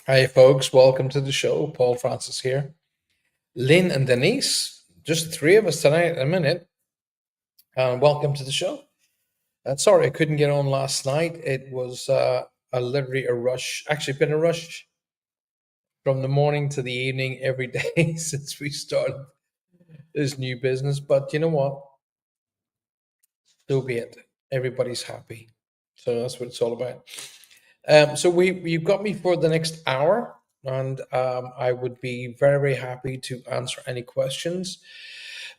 Hi, folks. Welcome to the show. Paul Francis here. Lynn and Denise, just three of us tonight in a minute. Welcome to the show. Sorry, I couldn't get on last night. It was literally a rush. Actually, been a rush from the morning to the evening every day since we started this new business. But you know what? So be it. Everybody's happy. So that's what it's all about. So you've got me for the next hour, and I would be very, very happy to answer any questions.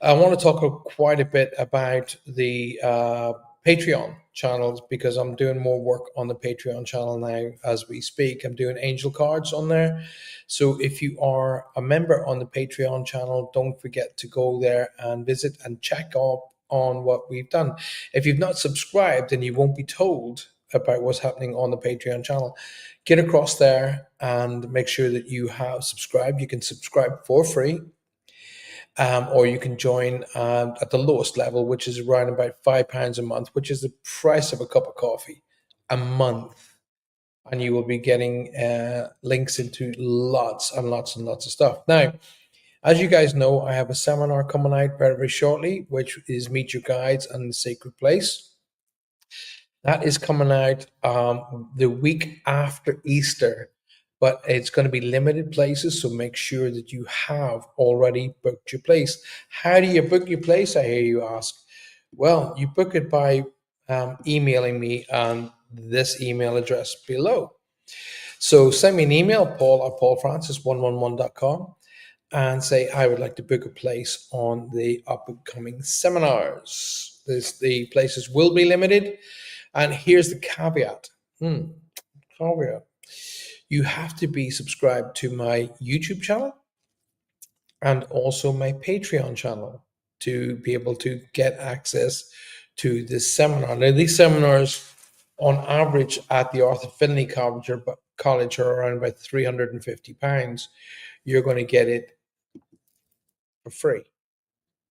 I want to talk quite a bit about the Patreon channels because I'm doing more work on the Patreon channel now as we speak. I'm doing angel cards on there. So if you are a member on the Patreon channel, don't forget to go there and visit and check up on what we've done. If you've not subscribed and you won't be told about what's happening on the Patreon channel, get across there and make sure that you have subscribed. You can subscribe for free, or you can join at the lowest level, which is around about £5 a month, which is the price of a cup of coffee a month. And you will be getting links into lots and lots and lots of stuff. Now, as you guys know, I have a seminar coming out very, very shortly, which is Meet Your Guides and the Sacred Place. That is coming out the week after Easter, but it's going to be limited places, so make sure that you have already booked your place. How do you book your place, I hear you ask? Well, you book it by emailing me on this email address below. So send me an email, paul@paulfrancis111.com, and say, I would like to book a place on the upcoming seminars. The places will be limited. And here's the caveat. Caveat. You have to be subscribed to my YouTube channel and also my Patreon channel to be able to get access to this seminar. Now, these seminars, on average, at the Arthur Finlay College are around about £350. You're going to get it for free.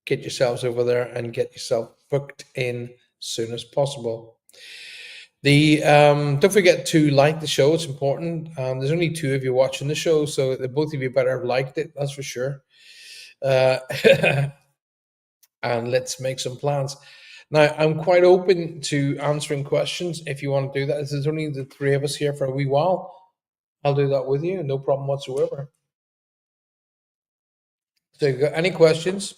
Get yourselves over there and get yourself booked in as soon as possible. Don't forget to like the show. It's important. There's only two of you watching the show, so the both of you better have liked it. That's for sure. and let's make some plans. Now, I'm quite open to answering questions if you want to do that. If there's only the three of us here for a wee while, I'll do that with you, no problem whatsoever. So, if you've got any questions,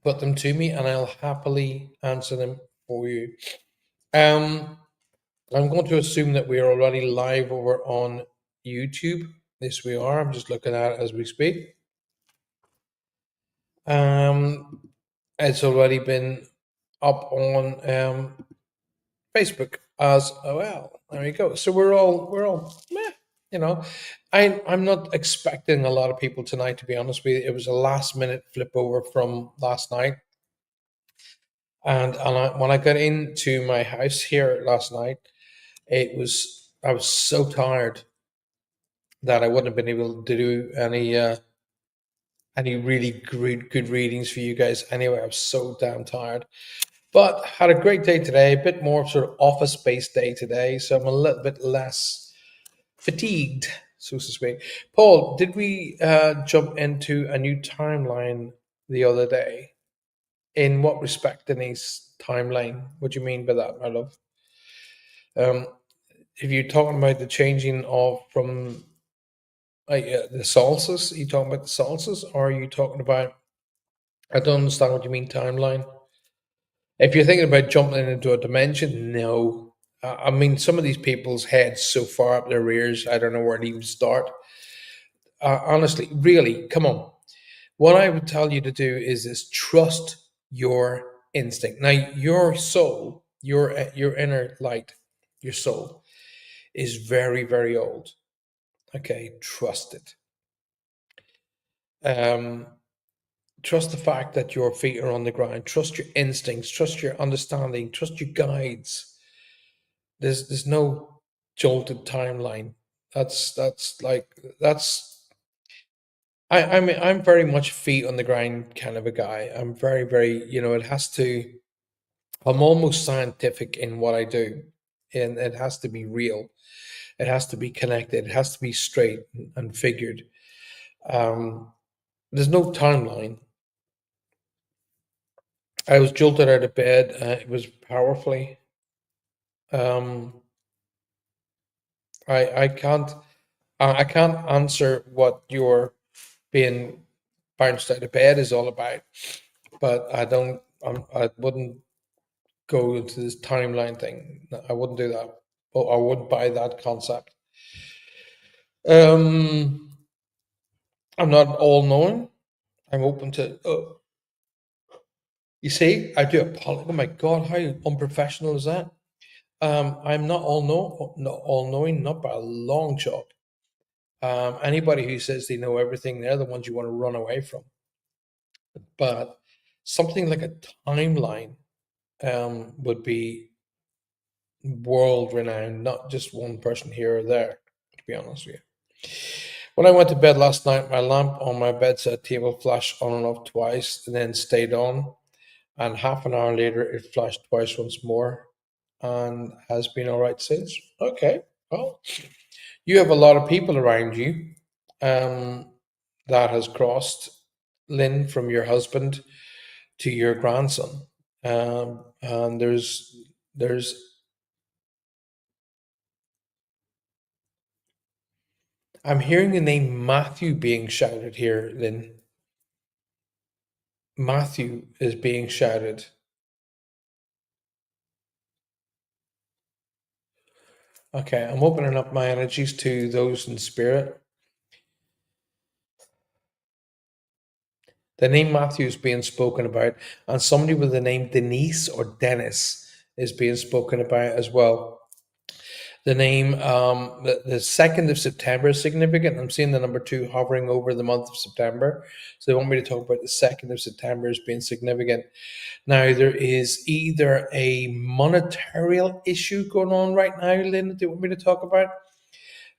put them to me, and I'll happily answer them for you. Um, I'm going to assume that we are already live over on YouTube. Yes, we are. I'm just looking at it as we speak. It's already been up on Facebook as well. There you go. So we're all meh, you know. I'm not expecting a lot of people tonight, to be honest with you. It was a last minute flip over from last night. When I got into my house here last night, I was so tired that I wouldn't have been able to do any really good readings for you guys. Anyway, I was so damn tired. But had a great day today, a bit more sort of office based day today, so I'm a little bit less fatigued, so to speak. Paul, did we jump into a new timeline the other day? In what respect, Denise? Timeline? What do you mean by that, my love? Um, if you're talking about the changing of from the solstice, are you talking about the solstice, or are you talking about? I don't understand what you mean timeline. If you're thinking about jumping into a dimension, no. I mean, some of these people's heads so far up their ears, I don't know where to even start. Honestly, really, come on. What I would tell you to do is trust your instinct. Now, your soul, your inner light, your soul is very, very old. Okay, trust it. Um, trust the fact that your feet are on the ground. Trust your instincts. Trust your understanding. Trust your guides. There's no jolted timeline. That's I mean I'm very much feet on the ground kind of a guy. I'm very, it has to I'm almost scientific in what I do. And it has to be real. It has to be connected. It has to be straight and figured. Um, there's no timeline. I was jolted out of bed. It was powerfully. Um, I can't I can't answer what your being bounced out of bed is all about, but I wouldn't go into this timeline thing. No, I wouldn't do that. Oh, I wouldn't buy that concept. Um, I'm not all knowing. I'm open to. You see, I do apologize. Oh my God, how unprofessional is that? I'm not not all knowing, not by a long shot. Anybody who says they know everything, they're the ones you want to run away from. But something like a timeline would be world renowned, not just one person here or there, to be honest with you. When I went to bed last night, my lamp on my bedside table flashed on and off twice and then stayed on. And half an hour later, it flashed twice once more and has been all right since. Okay, well, you have a lot of people around you um, that has crossed, Lynn, from your husband to your grandson. And there's I'm hearing the name Matthew being shouted here, Lynn. Matthew is being shouted. Okay, I'm opening up my energies to those in spirit. The name Matthew is being spoken about, and somebody with the name Denise or Dennis is being spoken about as well. The name, the 2nd of September is significant. I'm seeing the number 2 hovering over the month of September. So they want me to talk about the 2nd of September as being significant. Now, there is either a monetary issue going on right now, Lynn, that they want me to talk about.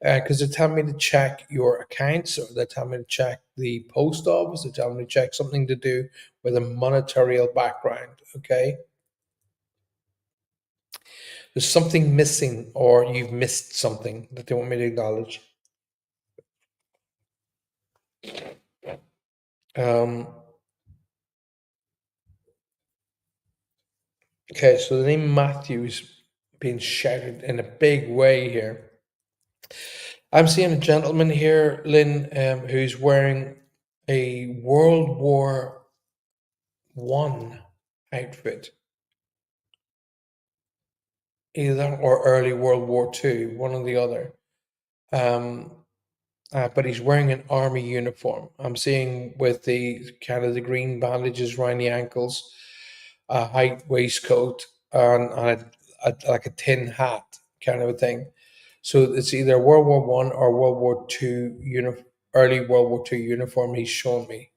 Because they're telling me to check your accounts, or they're telling me to check the post office, they're telling me to check something to do with a monetary background. Okay. There's something missing, or you've missed something that they want me to acknowledge. Um, Okay, so the name Matthew's being shouted in a big way here. I'm seeing a gentleman here, Lynn, who's wearing a World War I outfit, either or early World War II, one or the other. Um, but he's wearing an army uniform. I'm seeing with the kind of the green bandages around the ankles, a white waistcoat, and like a tin hat kind of a thing. So it's either World War I or World War II early World War II uniform he's shown me.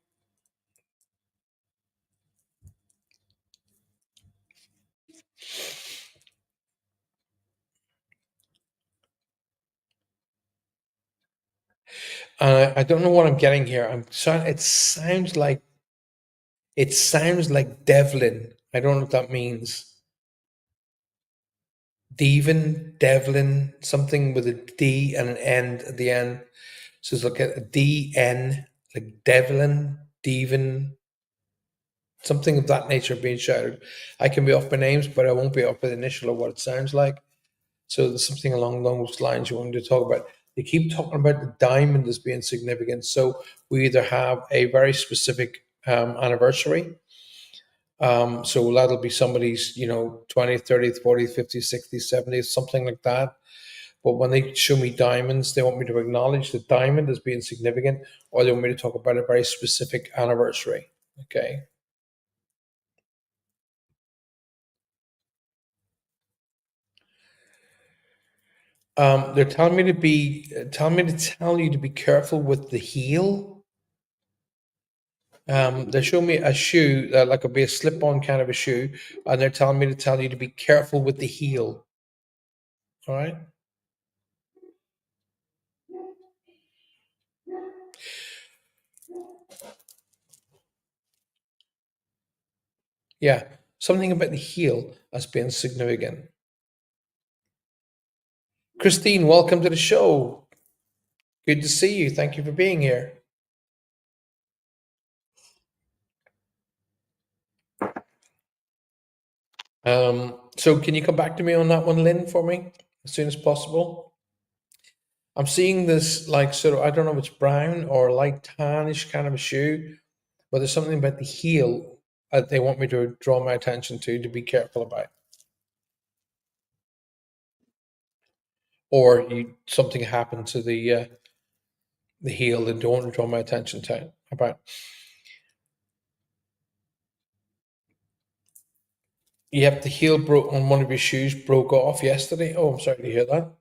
And I don't know what I'm getting here. It sounds like Devlin. I don't know what that means. Devlin, something with a D and an N at the end. So it's like a DN, like Devon, something of that nature being shouted. I can be off by names, but I won't be off by the initial of what it sounds like. So there's something along those lines you wanted to talk about. They keep talking about the diamond as being significant. So we either have a very specific anniversary. So that'll be somebody's, 20th, 30th, 40th, 50th, 60th, 70th, something like that. But when they show me diamonds, they want me to acknowledge the diamond as being significant, or they want me to talk about a very specific anniversary. Okay. They're telling me to tell you to be careful with the heel. They show me a shoe, like a be a slip-on kind of a shoe, and they're telling me to tell you to be careful with the heel. All right. Yeah, something about the heel as being significant. Christine, welcome to the show. Good to see you. Thank you for being here. So can you come back to me on that one, Lynn, for me as soon as possible? I'm seeing this like sort of, I don't know if it's brown or light tannish kind of a shoe, but there's something about the heel that they want me to draw my attention to be careful about. Or something happened to the heel that don't want to draw my attention to about. Yep, the heel broke on one of your shoes broke off yesterday. Oh, I'm sorry to hear that.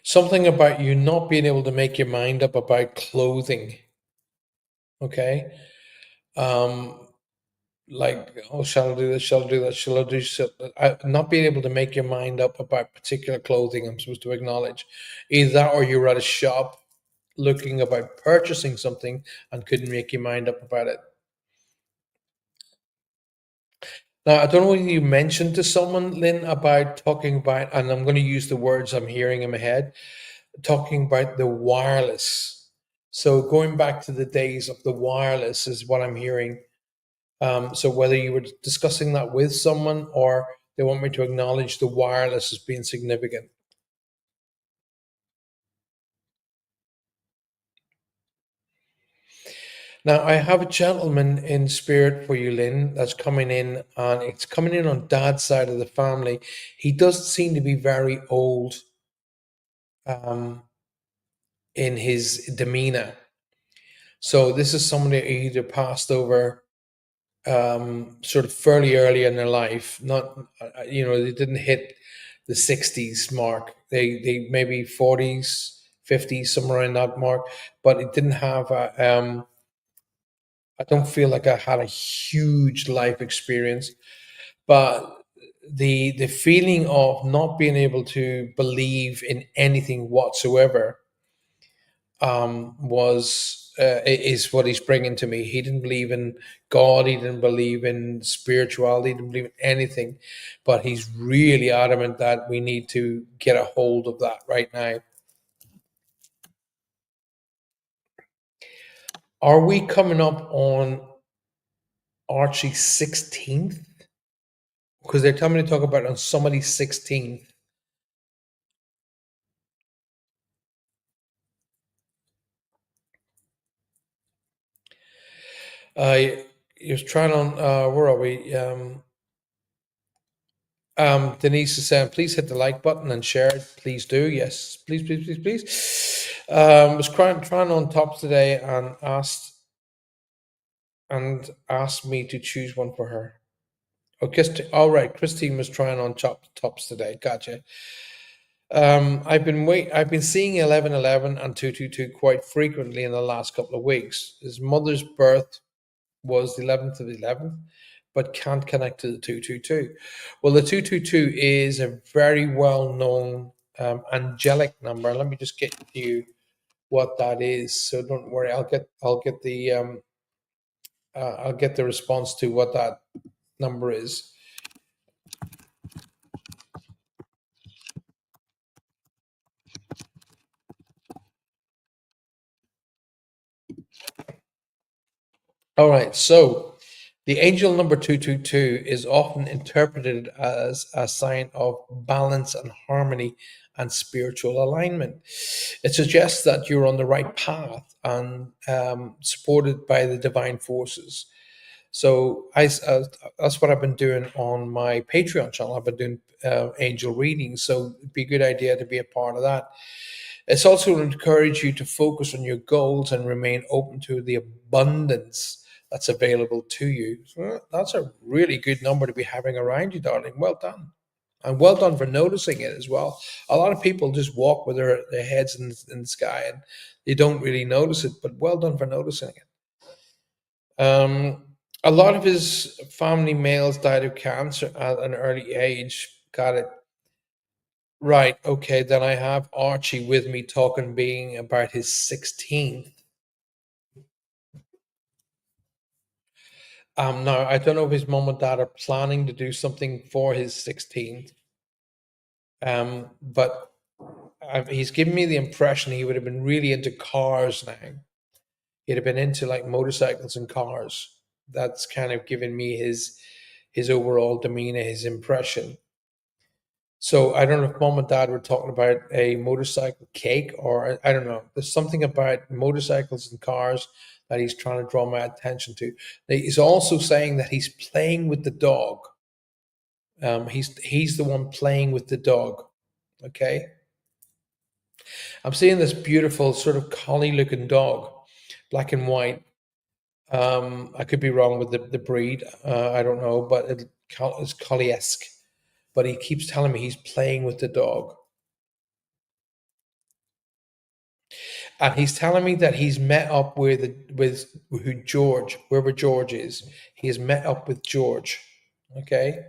Something about you not being able to make your mind up about clothing. Okay. Um, like, oh, shall I do this? Shall I do that? Shall I do not being able to make your mind up about particular clothing? I'm supposed to acknowledge either that or you're at a shop looking about purchasing something and couldn't make your mind up about it. Now, I don't know whether you mentioned to someone, Lynn, about talking about, and I'm going to use the words I'm hearing in my head, talking about the wireless. So going back to the days of the wireless is what I'm hearing. So whether you were discussing that with someone or they want me to acknowledge the wireless as being significant. Now I have a gentleman in spirit for you, Lynn, that's coming in, and it's coming in on Dad's side of the family. He does seem to be very old um, in his demeanor. So this is somebody who either passed over sort of fairly early in their life. Not, they didn't hit the 60s mark. They maybe 40s, 50s, somewhere around that mark. But it didn't have a. I don't feel like I had a huge life experience, but the feeling of not being able to believe in anything whatsoever is what he's bringing to me. He didn't believe in God. He didn't believe in spirituality. He didn't believe in anything, but he's really adamant that we need to get a hold of that right now. Are we coming up on Archie's 16th? Because they're telling me to talk about it on somebody's 16th. You're trying on, where are we? Denise is saying, please hit the like button and share it. Please do. Yes, please, please, please, please. Was trying on tops today and asked me to choose one for her. Oh, all right. Christine was trying on tops today. Gotcha. I've been seeing 1111 and 222 quite frequently in the last couple of weeks. His mother's birth was the 11th of the 11th, but can't connect to the 222. Well, the 222 is a very well known angelic number. Let me just get you what that is. So don't worry, I'll get the response to what that number is. All right, so the angel number 222 is often interpreted as a sign of balance and harmony and spiritual alignment. It suggests that you're on the right path and supported by the divine forces. So that's what I've been doing on my Patreon channel. I've been doing angel readings, so it'd be a good idea to be a part of that. It's also to encourage you to focus on your goals and remain open to the abundance that's available to you. So that's a really good number to be having around you, darling. Well done. And well done for noticing it as well. A lot of people just walk with their heads in the sky and they don't really notice it, but well done for noticing it. A lot of his family males died of cancer at an early age. Got it. Right. Okay. Then I have Archie with me talking, being about his 16th. Now I don't know if his mom and dad are planning to do something for his 16th. But he's given me the impression he would have been really into cars now. He'd have been into like motorcycles and cars. That's kind of given me his overall demeanor, his impression. So I don't know if mom and dad were talking about a motorcycle cake, or I don't know. There's something about motorcycles and cars that he's trying to draw my attention to. He's also saying that he's playing with the dog. He's the one playing with the dog. Okay. I'm seeing this beautiful sort of collie looking dog, black and white. I could be wrong with the breed. I don't know, but it's collie-esque. But he keeps telling me he's playing with the dog. And he's telling me that he's met up with who George, wherever George is. He has met up with George. Okay.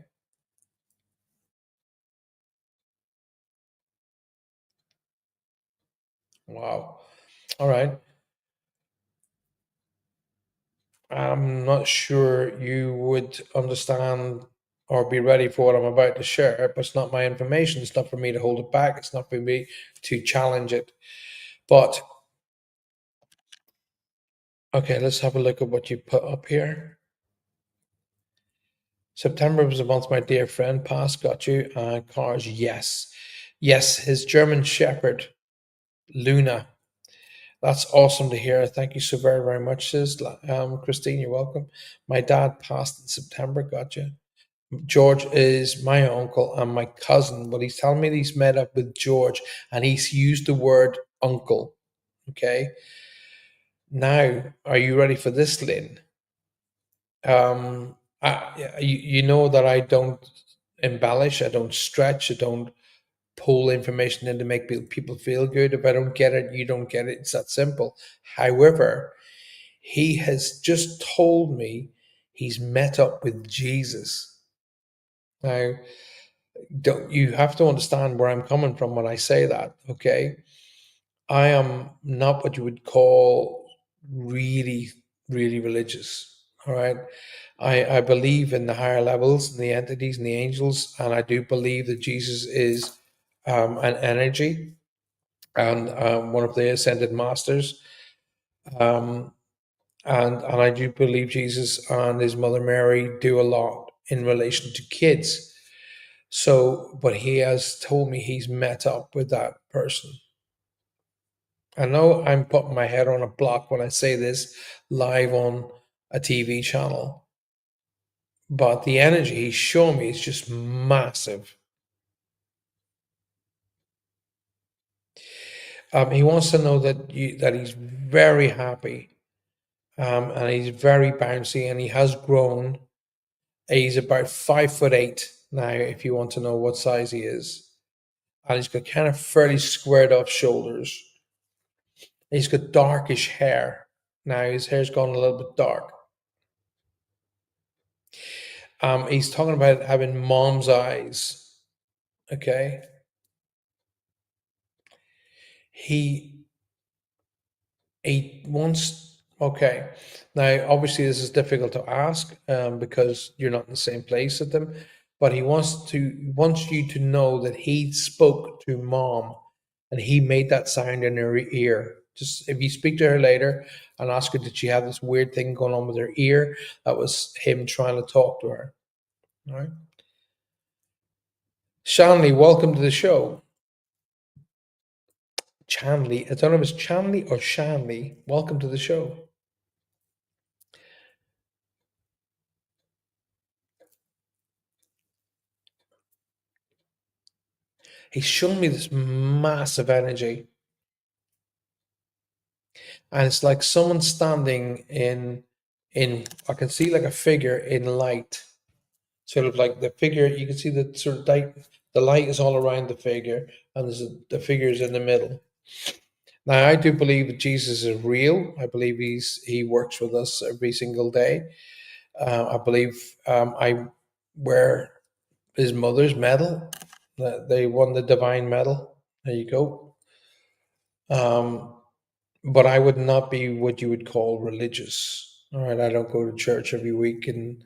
Wow. All right. I'm not sure you would understand or be ready for what I'm about to share, but it's not my information. It's not for me to hold it back. It's not for me to challenge it. But okay, let's have a look at what you put up here. September was the month my dear friend passed. Got you. Cars, yes. Yes, his German Shepherd, Luna. That's awesome to hear. Thank you so very, very much, sis. Christine, you're welcome. My dad passed in September. Got you. George is my uncle and my cousin, but he's telling me that he's met up with George and he's used the word uncle. Okay. Now, are you ready for this, Lynn? You know that I don't embellish, I don't stretch, I don't pull information in to make people feel good. If I don't get it, you don't get it. It's that simple. However, he has just told me he's met up with Jesus. Now, don't you have to understand where I'm coming from when I say that, okay? I am not what you would call really, really religious. All right. I believe in the higher levels and the entities and the angels, and I do believe that Jesus is an energy and one of the ascended masters. Um, and I do believe Jesus and his mother Mary do a lot in relation to kids. So, but he has told me he's met up with that person. I know I'm putting my head on a block when I say this live on a TV channel, but the energy he's shown me is just massive. He wants to know that he's very happy, and he's very bouncy, and he has grown. He's about 5'8" now, if you want to know what size he is, and he's got kind of fairly squared off shoulders. He's got darkish hair. Now his hair's gone a little bit dark. He's talking about having mom's eyes. Okay. He he wants. Okay. Now, obviously, this is difficult to ask because you're not in the same place with them. But he wants you to know that he spoke to mom, and he made that sound in her ear. Just if you speak to her later and ask her, did she have this weird thing going on with her ear? That was him trying to talk to her. All right. Shanley, welcome to the show. Chanley, I don't know if it's Chanley or Shanley. Welcome to the show. He's shown me this massive energy, and it's like someone standing in. I can see like a figure in light, sort of like the figure. You can see the sort of light. The light is all around the figure, and the figure is in the middle. Now, I do believe that Jesus is real. I believe he works with us every single day. I believe I wear his mother's medal. That they won the divine medal. There you go. Um, but I would not be what you would call religious. All right, I don't go to church every week, and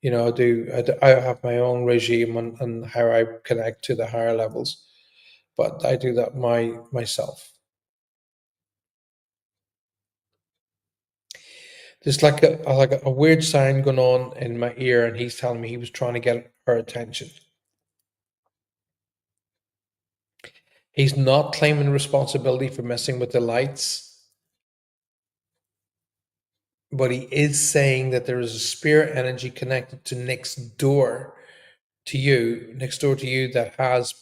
I have my own regime on how I connect to the higher levels. But I do that myself. There's like a weird sound going on in my ear, and he's telling me he was trying to get her attention. He's not claiming responsibility for messing with the lights, but he is saying that there is a spirit energy connected to next door to you that has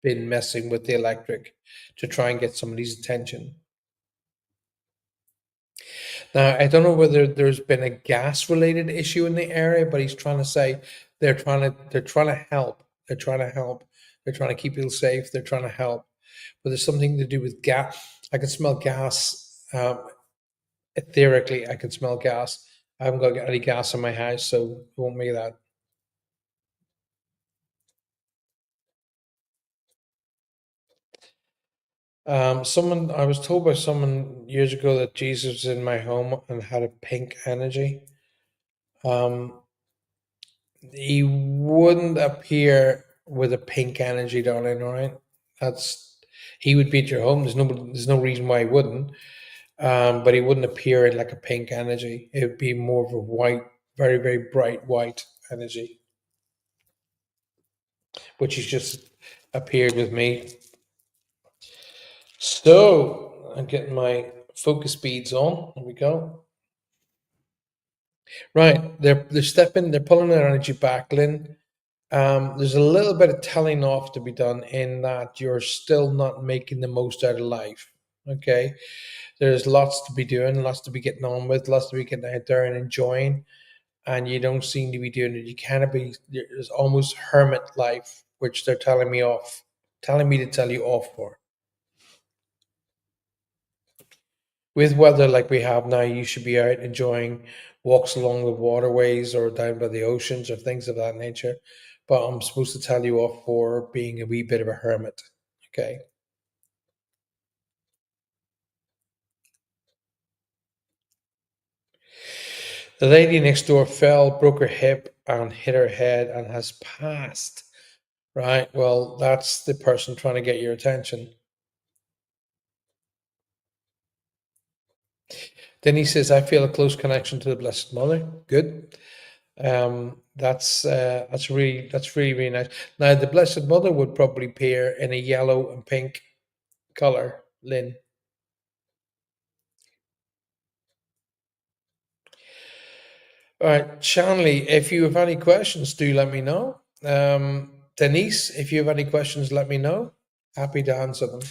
been messing with the electric to try and get somebody's attention. Now, I don't know whether there's been a gas related issue in the area, but he's trying to say they're trying to help. They're trying to help. They're trying to keep people safe. They're trying to help. But there's something to do with gas. I can smell gas. Etherically, I can smell gas. I haven't got any gas in my house, so it won't make that. Someone I was told by someone years ago that Jesus was in my home and had a pink energy. Um, he wouldn't appear with a pink energy, darling. All right, that's he would be at your home. There's no reason why he wouldn't. But he wouldn't appear in like a pink energy. It would be more of a white, very very bright white energy, which has just appeared with me. So I'm getting my focus beads on. There we go. Right, they're stepping, they're pulling their energy back, Lynn. There's a little bit of telling off to be done in that you're still not making the most out of life. Okay, there's lots to be doing, lots to be getting on with, lots to be getting out there and enjoying, and you don't seem to be doing it. You kind of be there's almost hermit life, which they're telling me to tell you off for. With weather like we have now, you should be out enjoying walks along the waterways or down by the oceans or things of that nature. But I'm supposed to tell you off for being a wee bit of a hermit. Okay. The lady next door fell, broke her hip, and hit her head and has passed. Right. Well, that's the person trying to get your attention. Denise says, I feel a close connection to the Blessed Mother. Good. That's really nice. Now, the Blessed Mother would probably appear in a yellow and pink color, Lynn. All right, Shanley, if you have any questions, do let me know. Denise, if you have any questions, let me know. Happy to answer them.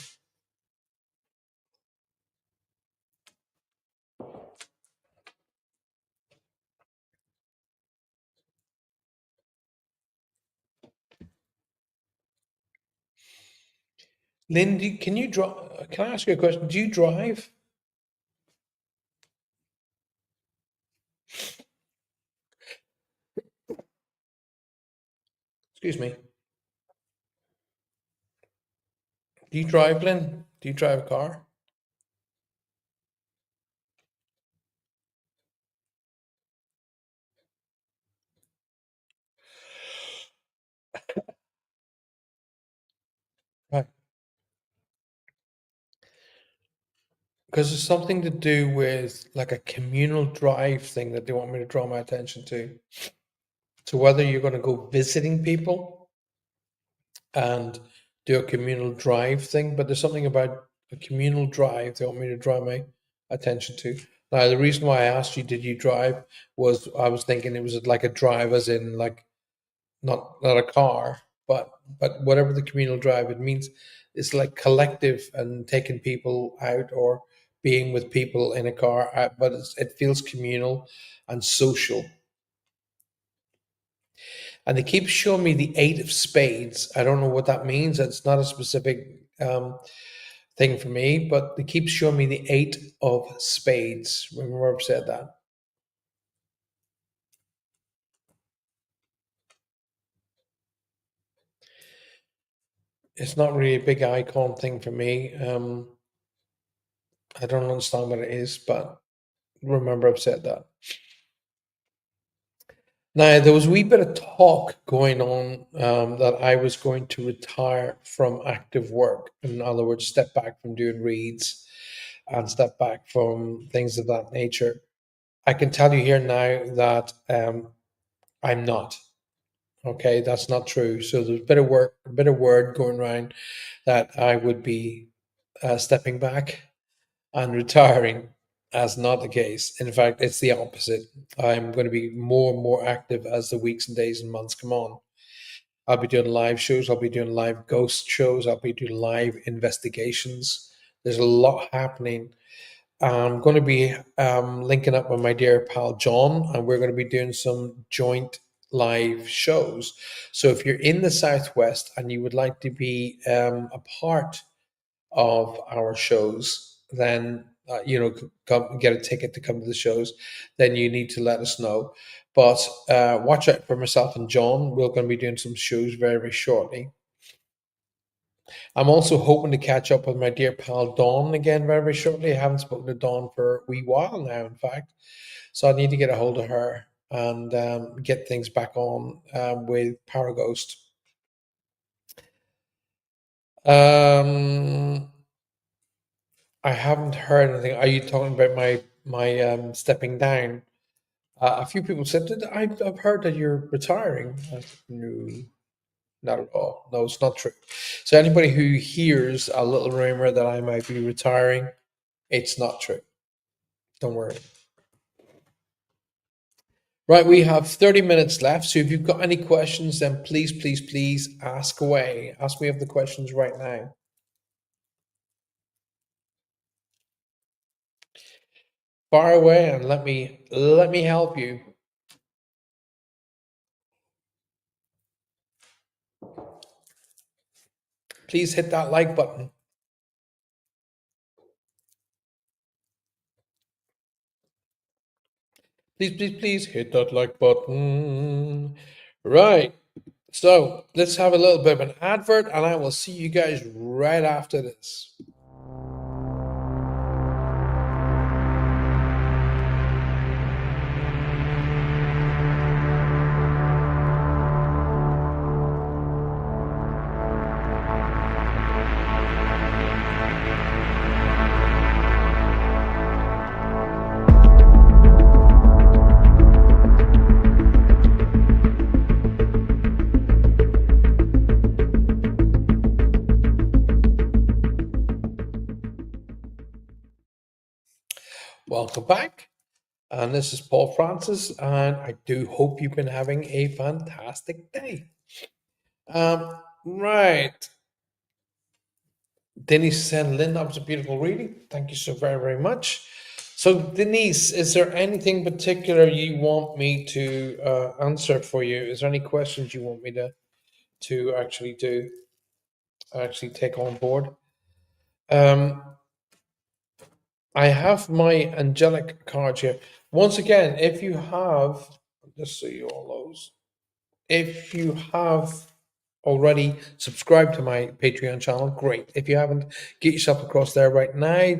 Lynn, can you drive? Can I ask you a question? Do you drive? Excuse me. Do you drive, Lynn? Do you drive a car? Right. Because it's something to do with like a communal drive thing that they want me to draw my attention to. So whether you're going to go visiting people and do a communal drive thing, but there's something about a communal drive they want me to draw my attention to. Now, the reason why I asked you, did you drive, was I was thinking it was like a drive, as in like not a car, but whatever the communal drive, it means it's like collective and taking people out or being with people in a car, but it feels communal and social. And they keep showing me the eight of spades. I don't know what that means. It's not a specific thing for me, but they keep showing me the eight of spades. Remember I've said that. It's not really a big icon thing for me. I don't understand what it is, but remember I've said that. Now, there was a wee bit of talk going on that I was going to retire from active work. In other words, step back from doing reads and step back from things of that nature. I can tell you here now that I'm not. Okay, that's not true. So there's a bit of work, a bit of word going around that I would be stepping back and retiring. As not the case. In fact, it's the opposite. I'm going to be more and more active as the weeks and days and months come on. I'll be doing live shows. I'll be doing live ghost shows. I'll be doing live investigations. There's a lot happening. I'm going to be linking up with my dear pal John, and we're going to be doing some joint live shows. So if you're in the Southwest and you would like to be a part of our shows, then come get a ticket to come to the shows, then you need to let us know. But watch out for myself and John. We're going to be doing some shows very, very shortly. I'm also hoping to catch up with my dear pal Dawn again very, very shortly. I haven't spoken to Dawn for a wee while now, in fact. So I need to get a hold of her and get things back on with Paraghost. I haven't heard anything. Are you talking about my stepping down? A few people said that I've heard that you're retiring. No, not at all. No, it's not true. So anybody who hears a little rumor that I might be retiring, it's not true. Don't worry. Right, we have 30 minutes left. So if you've got any questions, then please, please, please ask away. Ask me of the questions right now. Fire away and let me help you. Please hit that like button. Please, please, please hit that like button. Right. So let's have a little bit of an advert, and I will see you guys right after this. welcome back. And this is Paul Francis, and I do hope you've been having a fantastic day. Right. Denise said, Lynn, that was a beautiful reading. Thank you so very, very much. So, Denise, is there anything particular you want me to answer for you? Is there any questions you want me to actually take on board? Um, I have my angelic card here. Once again, if you have, just so you all those, if you have already subscribed to my Patreon channel, great. If you haven't, get yourself across there right now.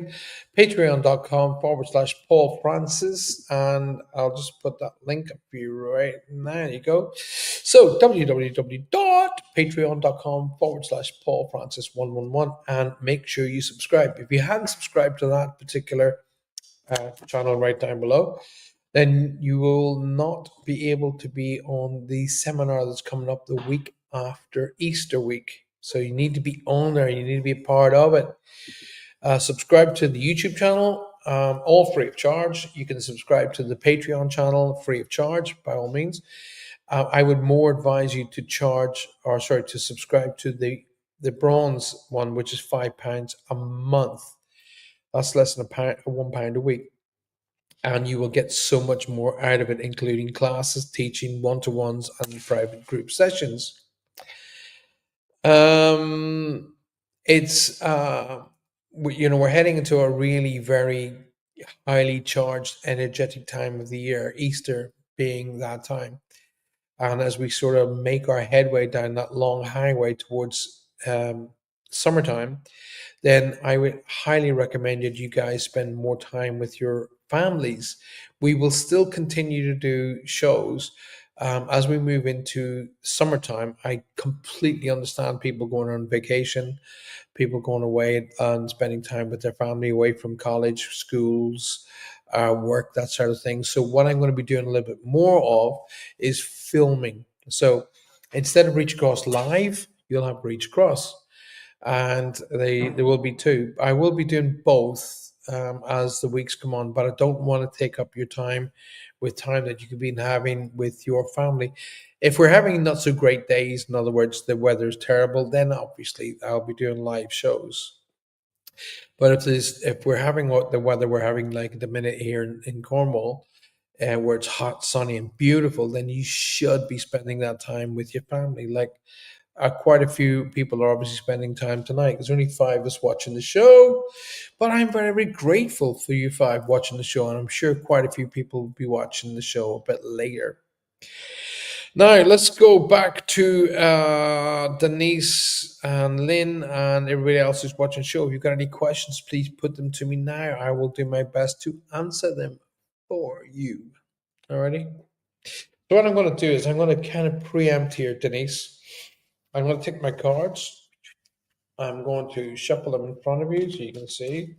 Patreon.com/Paul Francis. And I'll just put that link up for you right now. There you go. So www.patreon.com/Paul Francis 111, and make sure you subscribe. If you hadn't subscribed to that particular channel right down below, then you will not be able to be on the seminar that's coming up the week after Easter week. So you need to be on there. You need to be a part of it. Subscribe to the YouTube channel, all free of charge. You can subscribe to the Patreon channel free of charge, by all means. I would more advise you to subscribe to the bronze one, which is £5 a month. That's less than £1 a week. And you will get so much more out of it, including classes, teaching, one-to-ones, and private group sessions. It's we're heading into a really very highly charged, energetic time of the year, Easter being that time. And as we sort of make our headway down that long highway towards summertime, then I would highly recommend that you guys spend more time with your families. We will still continue to do shows as we move into summertime. I completely understand people going on vacation, people going away and spending time with their family away from college, schools, work, that sort of thing. So what I'm going to be doing a little bit more of is filming. So instead of Reach Across Live, you'll have Reach Across, and there will be two. I will be doing both as the weeks come on, but I don't want to take up your time with time that you could be having with your family. If we're having not so great days, in other words, the weather's terrible, then obviously I'll be doing live shows. But if we're having what the weather we're having like at the minute here in Cornwall, where it's hot, sunny, and beautiful, then you should be spending that time with your family. Like quite a few people are obviously spending time tonight. There's only 5 of us watching the show, but I'm very, very grateful for you 5 watching the show, and I'm sure quite a few people will be watching the show a bit later. Now, let's go back to Denise and Lynn and everybody else who's watching the show. If you've got any questions, please put them to me now. I will do my best to answer them for you. Alrighty? So what I'm going to do is I'm going to kind of preempt here, Denise. I'm going to take my cards. I'm going to shuffle them in front of you so you can see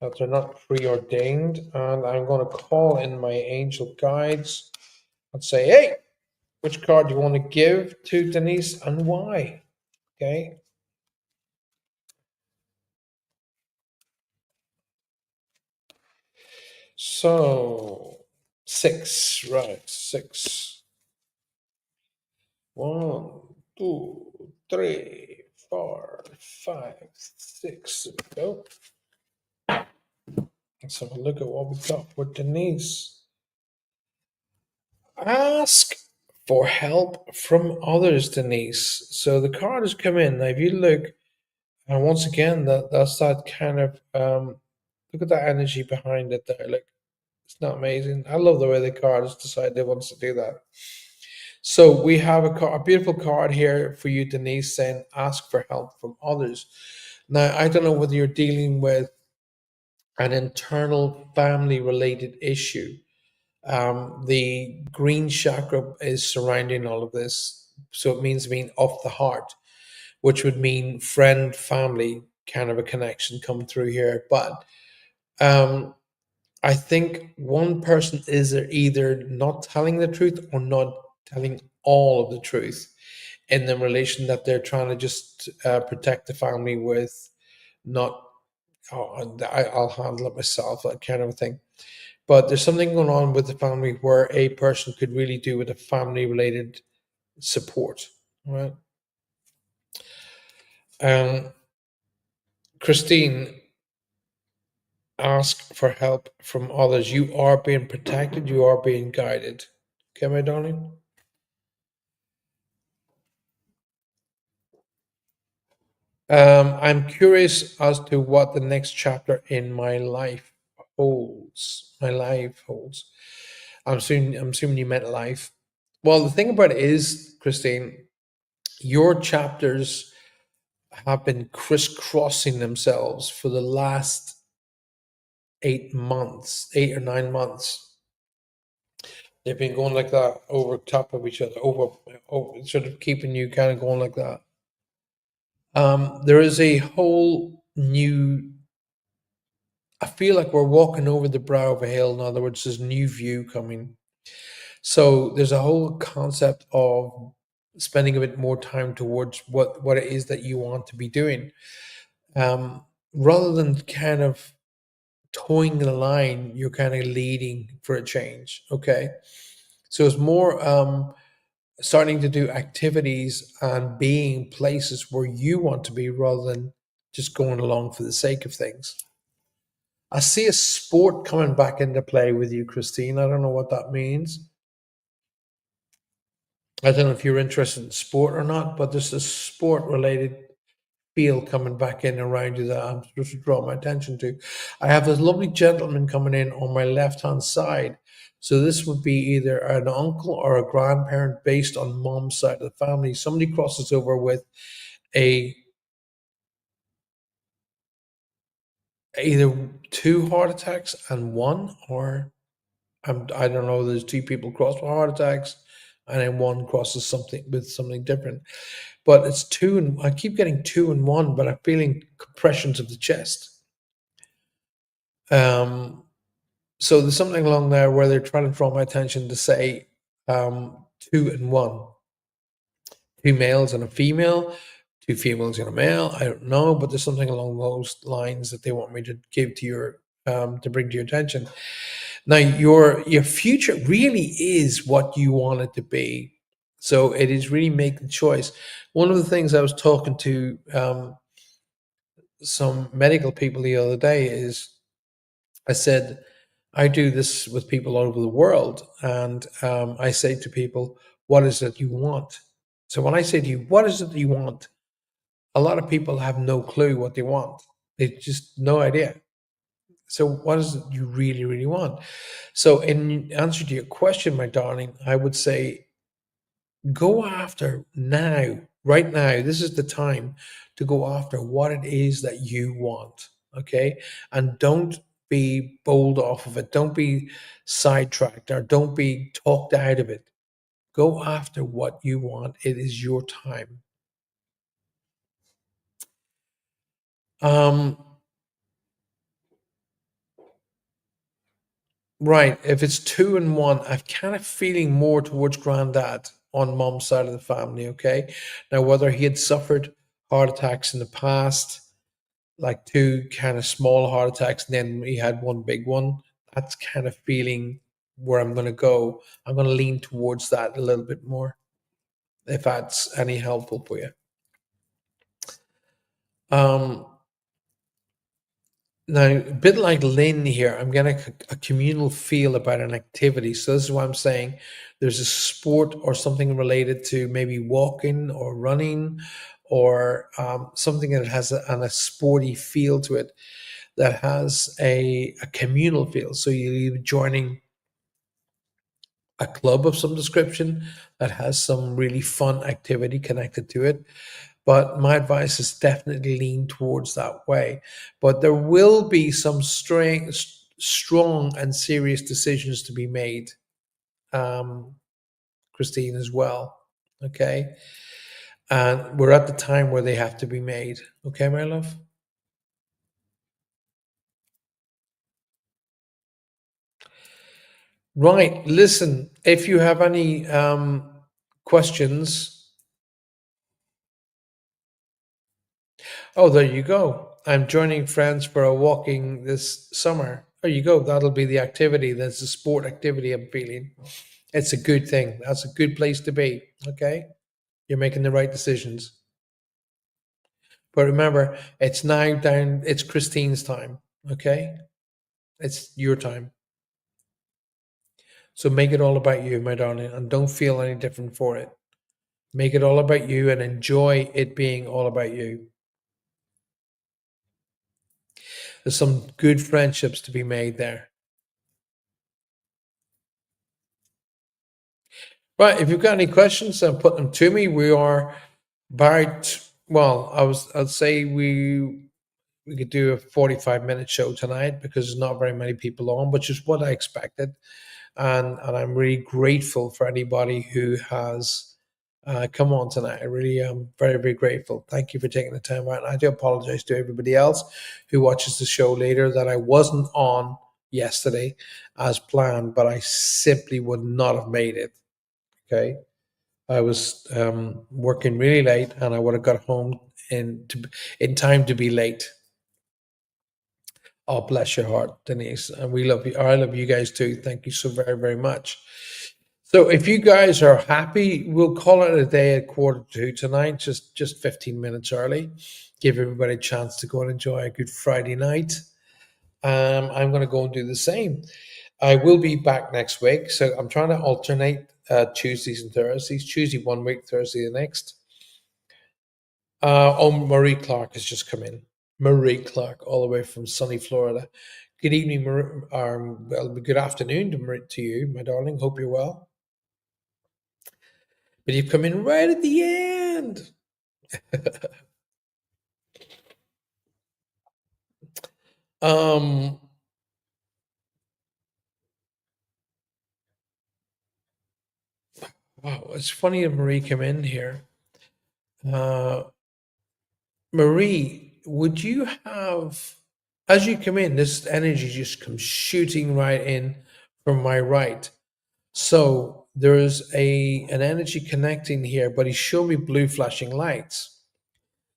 that they're not preordained. And I'm going to call in my angel guides and say, hey, which card do you want to give to Denise and why? Okay. So 6, right? 6. 1, 2, 3, 4, 5, 6. There we go. Let's have a look at what we got for Denise. Ask for help from others, Denise. So the card has come in. Now, if you look, and once again, that's that kind of look at that energy behind it there. Like, it's not amazing. I love the way the card has decided they wants to do that. So we have a beautiful card here for you, Denise, saying ask for help from others. Now, I don't know whether you're dealing with an internal family related issue. The green chakra is surrounding all of this. So it means being of the heart, which would mean friend, family kind of a connection come through here. But I think one person is either not telling the truth or not telling all of the truth in the relation that they're trying to just protect the family with not, oh, I'll handle it myself, that kind of a thing. But there's something going on with the family where a person could really do with a family related support, right? Um, Christine, ask for help from others. You are being protected, you are being guided. Okay, my darling? I'm curious as to what the next chapter in my life holds. My life holds. I'm assuming you meant life. Well, the thing about it is, Christine, your chapters have been crisscrossing themselves for the last 8 months, 8 or 9 months. They've been going like that over top of each other, over sort of keeping you kind of going like that. There is a whole new. I feel like we're walking over the brow of a hill. In other words, there's a new view coming. So there's a whole concept of spending a bit more time towards what it is that you want to be doing, um, rather than kind of towing the line. You're kind of leading for a change. Okay, so it's more starting to do activities and being places where you want to be rather than just going along for the sake of things. I see a sport coming back into play with you, Christine. I don't know what that means. I don't know if you're interested in sport or not, but there's a sport related feel coming back in around you that I'm supposed to draw my attention to. I have this lovely gentleman coming in on my left hand side. So this would be either an uncle or a grandparent based on mom's side of the family. Somebody crosses over with a either two heart attacks and one, or I don't know. There's two people cross with heart attacks, and then one crosses something with something different. But it's two, and I keep getting two and one, but I'm feeling compressions of the chest. Um, so there's something along there where they're trying to draw my attention to say two and one, two males and a female, two females and a male. I don't know, but there's something along those lines that they want me to give to your to bring to your attention. Now, your future really is what you want it to be. So it is really make the choice. One of the things I was talking to some medical people the other day is I said I do this with people all over the world, and I say to people, "What is it you want?" So when I say to you, "What is it that you want?" a lot of people have no clue what they want. They just no idea. So what is it you really, really want? So in answer to your question, my darling, I would say go after now, right now. This is the time to go after what it is that you want. Okay. And don't be bowled off of it. Don't be sidetracked or don't be talked out of it. Go after what you want. It is your time. Um, right. If it's two and one, I'm kind of feeling more towards granddad on mom's side of the family. Okay. Now, whether he had suffered heart attacks in the past, like two kind of small heart attacks, and then he had one big one. That's kind of feeling where I'm going to go. I'm going to lean towards that a little bit more, if that's any helpful for you. Um, Now, a bit like Lynn here, I'm getting a communal feel about an activity. So this is why I'm saying there's a sport or something related to maybe walking or running or something that has a sporty feel to it that has a communal feel. So you're joining a club of some description that has some really fun activity connected to it. But my advice is definitely lean towards that way. But there will be some strong and serious decisions to be made, um, Christine, as well. Okay. And we're at the time where they have to be made. Okay, my love? Right. Listen, if you have any questions, oh, there you go. I'm joining friends for a walking this summer. There you go. That'll be the activity. That's the sport activity I'm feeling. It's a good thing. That's a good place to be. Okay. You're making the right decisions. But remember, it's now down, it's Christine's time. Okay. It's your time. So make it all about you, my darling, and don't feel any different for it. Make it all about you and enjoy it being all about you. There's some good friendships to be made there. Right. If you've got any questions, then put them to me. We are about, well, I'd say we could do a 45-minute show tonight because there's not very many people on, which is what I expected. And I'm really grateful for anybody who has come on tonight. I really am very, very grateful. Thank you for taking the time out. And I do apologize to everybody else who watches the show later that I wasn't on yesterday as planned, but I simply would not have made it. Okay. I was working really late and I would have got home in time to be late. Oh, bless your heart, Denise. And we love you. I love you guys too. Thank you so very, very much. So if you guys are happy, we'll call it a day at 1:45 tonight, just 15 minutes early. Give everybody a chance to go and enjoy a good Friday night. I'm going to go and do the same. I will be back next week. So I'm trying to alternate Tuesdays and Thursdays. Tuesday one week, Thursday the next. Oh, Marie Clark has just come in. Marie Clark, all the way from sunny Florida. Good evening, well, good afternoon to you, my darling. Hope you're well. But you've come in right at the end. um, wow, it's funny that Marie came in here. Uh, Marie, would you have, as you come in, this energy just comes shooting right in from my right. So there's an energy connecting here, but he showed me blue flashing lights.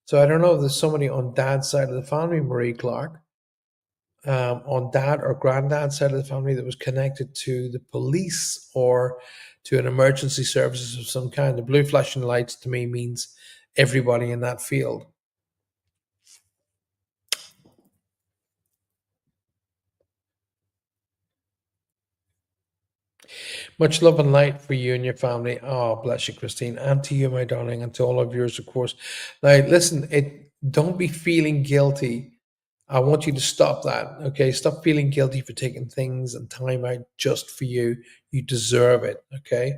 So I don't know if there's somebody on dad's side of the family, Marie Clark, on dad or granddad's side of the family that was connected to the police or to an emergency services of some kind. The blue flashing lights to me means everybody in that field. Much love and light for you and your family. Oh, bless you, Christine, and to you, my darling, and to all of yours, of course. Now, listen, don't be feeling guilty. I want you to stop that. Okay, stop feeling guilty for taking things and time out just for you. You deserve it. Okay.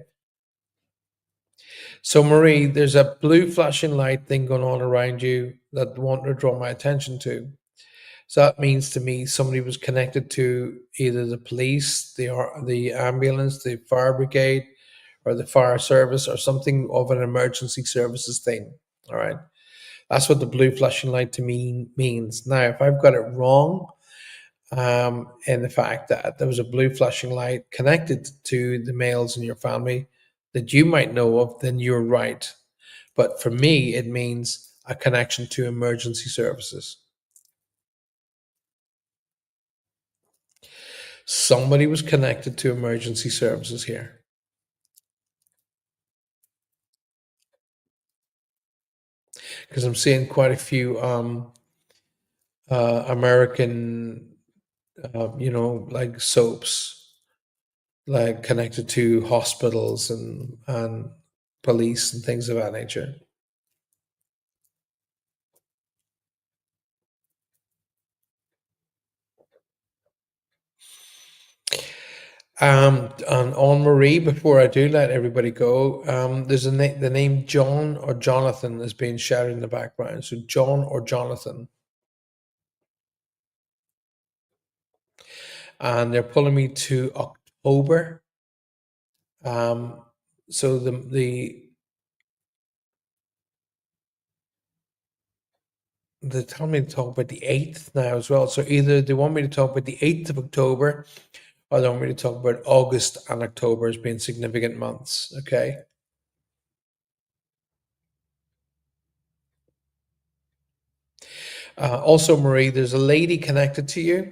So, Marie, there's a blue flashing light thing going on around you that I want to draw my attention to. So that means to me somebody was connected to either the police, the ambulance, the fire brigade, or the fire service, or something of an emergency services thing. All right, that's what the blue flashing light to me means. Now, if I've got it wrong, in the fact that there was a blue flashing light connected to the males in your family that you might know of, then you're right. But for me, it means a connection to emergency services. Somebody was connected to emergency services here because I'm seeing quite a few American, like soaps, like connected to hospitals and police and things of that nature. And on Marie, before I do let everybody go, there's the name John or Jonathan is being shouted in the background. So John or Jonathan, and they're pulling me to October. Um, so they tell me to talk about the 8th now as well. So either they want me to talk about the 8th of October or they want me to talk about August and October as being significant months. Okay. Also, Marie, there's a lady connected to you.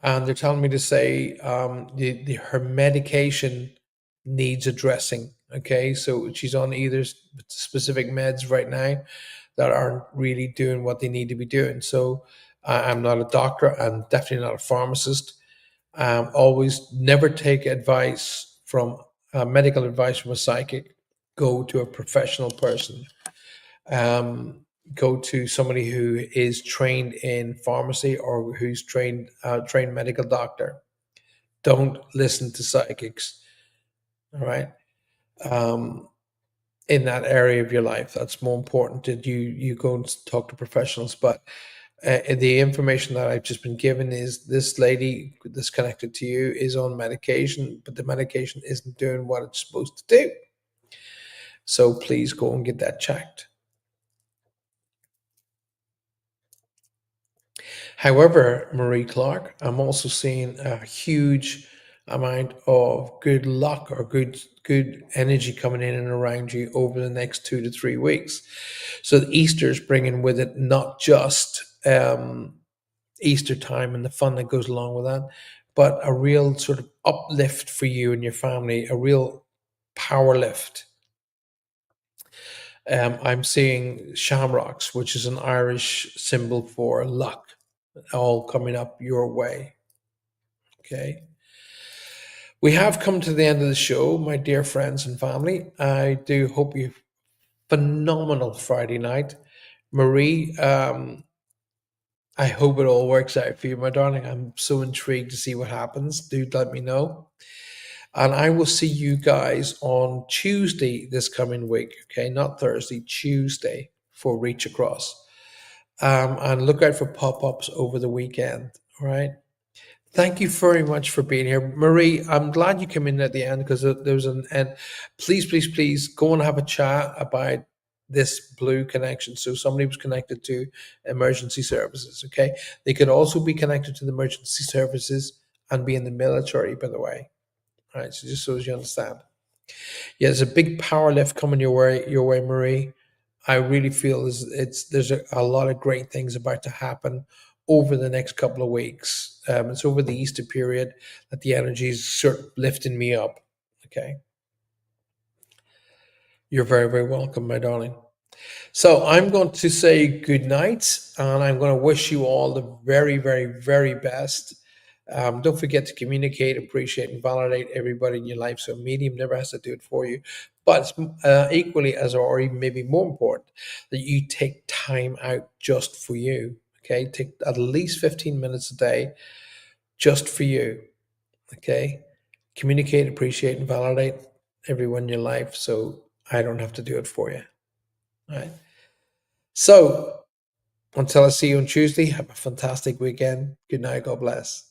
and they're telling me to say her medication needs addressing. Okay, so she's on either specific meds right now that aren't really doing what they need to be doing. So I'm not a doctor. I'm definitely not a pharmacist. Always never take advice from medical advice from a psychic. Go to a professional person. Um, Go to somebody who is trained in pharmacy or who's trained medical doctor. Don't listen to psychics. All right. Um, in that area of your life, that's more important that you go and talk to professionals. But the information that I've just been given is this lady that's connected to you is on medication, but the medication isn't doing what it's supposed to do. So please go and get that checked. However, Marie Clark, I'm also seeing a huge amount of good luck or good energy coming in and around you over the next 2 to 3 weeks. So Easter's bringing with it not just Easter time and the fun that goes along with that, but a real sort of uplift for you and your family, a real power lift. I'm seeing shamrocks, which is an Irish symbol for luck, all coming up your way. Okay. We have come to the end of the show, my dear friends and family. I do hope you phenomenal Friday night. Marie, I hope it all works out for you, my darling. I'm so intrigued to see what happens. Do let me know. And I will see you guys on Tuesday this coming week. Okay, not Thursday, Tuesday for Reach Across. And look out for pop ups over the weekend. All right. Thank you very much for being here, Marie. I'm glad you came in at the end because there was an end. Please, please, please go and have a chat about this blue connection. So somebody was connected to emergency services. Okay, they could also be connected to the emergency services and be in the military. By the way, all right. So just so as you understand, yeah, there's a big power lift coming your way, Marie. I really feel there's a lot of great things about to happen over the next couple of weeks. It's over the Easter period that the energy is sort of lifting me up. Okay, you're very very welcome, my darling. So I'm going to say good night, and I'm going to wish you all the very very very best. Don't forget to communicate, appreciate, and validate everybody in your life. So a medium never has to do it for you. But equally as, or even maybe more important, that you take time out just for you. Okay, take at least 15 minutes a day just for you. Okay, communicate, appreciate, and validate everyone in your life. So I don't have to do it for you. All right. So until I see you on Tuesday, have a fantastic weekend. Good night. God bless.